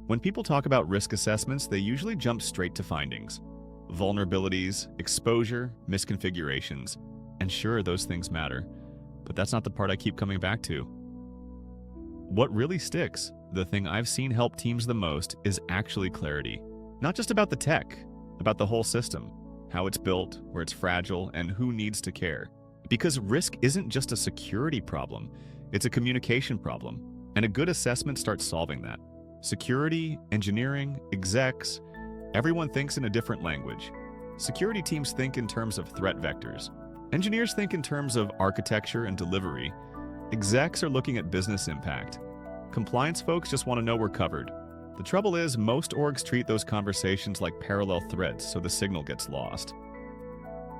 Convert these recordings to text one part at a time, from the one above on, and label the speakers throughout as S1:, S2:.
S1: When people talk about risk assessments, they usually jump straight to findings. Vulnerabilities, exposure, misconfigurations. And sure, those things matter, but that's not the part I keep coming back to. What really sticks, the thing I've seen help teams the most, is actually clarity. Not just about the tech, about the whole system, how it's built, where it's fragile, and who needs to care. Because risk isn't just a security problem, it's a communication problem, and a good assessment starts solving that. Security, engineering, execs, everyone thinks in a different language. Security teams think in terms of threat vectors. Engineers think in terms of architecture and delivery. Execs are looking at business impact. Compliance folks just want to know we're covered. The trouble is, most orgs treat those conversations like parallel threads, so the signal gets lost.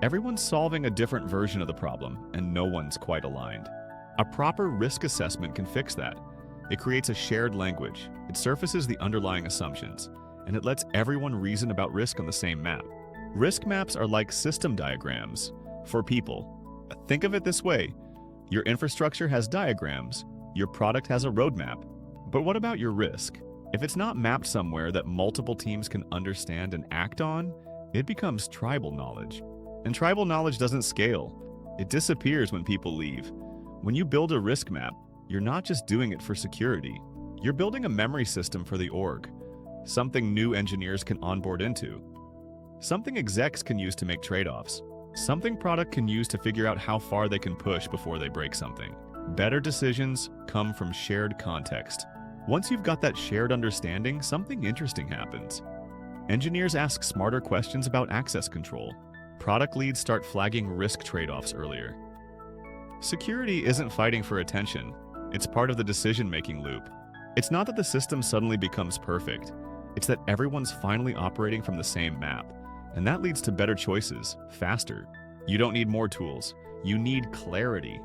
S1: Everyone's solving a different version of the problem, and no one's quite aligned. A proper risk assessment can fix that. It creates a shared language, it surfaces the underlying assumptions, and it lets everyone reason about risk on the same map. Risk maps are like system diagrams for people. Think of it this way: your infrastructure has diagrams, your product has a roadmap. But what about your risk? If it's not mapped somewhere that multiple teams can understand and act on, it becomes tribal knowledge. And tribal knowledge doesn't scale. It disappears when people leave. When you build a risk map, you're not just doing it for security. You're building a memory system for the org, something new engineers can onboard into, something execs can use to make trade-offs, something product can use to figure out how far they can push before they break something. Better decisions come from shared context. Once you've got that shared understanding, something interesting happens. Engineers ask smarter questions about access control. Product leads start flagging risk trade-offs earlier. Security isn't fighting for attention. It's part of the decision-making loop. It's not that the system suddenly becomes perfect. It's that everyone's finally operating from the same map. And that leads to better choices, faster. You don't need more tools. You need clarity.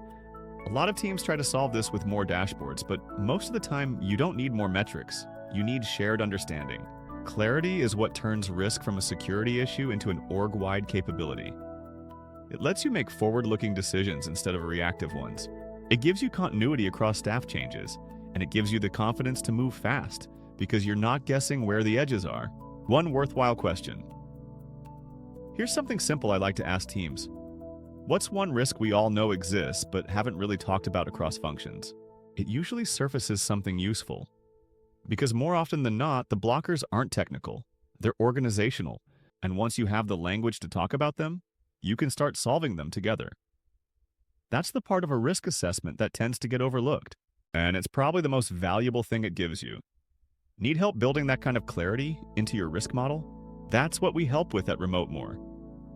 S1: A lot of teams try to solve this with more dashboards, but most of the time, you don't need more metrics. You need shared understanding. Clarity is what turns risk from a security issue into an org-wide capability. It lets you make forward-looking decisions instead of reactive ones. It gives you continuity across staff changes, and it gives you the confidence to move fast because you're not guessing where the edges are. One worthwhile question. Here's something simple I like to ask teams. What's one risk we all know exists but haven't really talked about across functions? It usually surfaces something useful. Because more often than not, the blockers aren't technical, they're organizational, and once you have the language to talk about them, you can start solving them together. That's the part of a risk assessment that tends to get overlooked, and it's probably the most valuable thing it gives you. Need help building that kind of clarity into your risk model? That's what we help with at Remote More.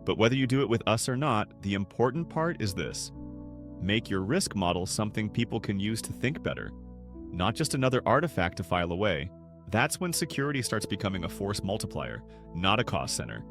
S1: But whether you do it with us or not, the important part is this. Make your risk model something people can use to think better, not just another artifact to file away. That's when security starts becoming a force multiplier, not a cost center.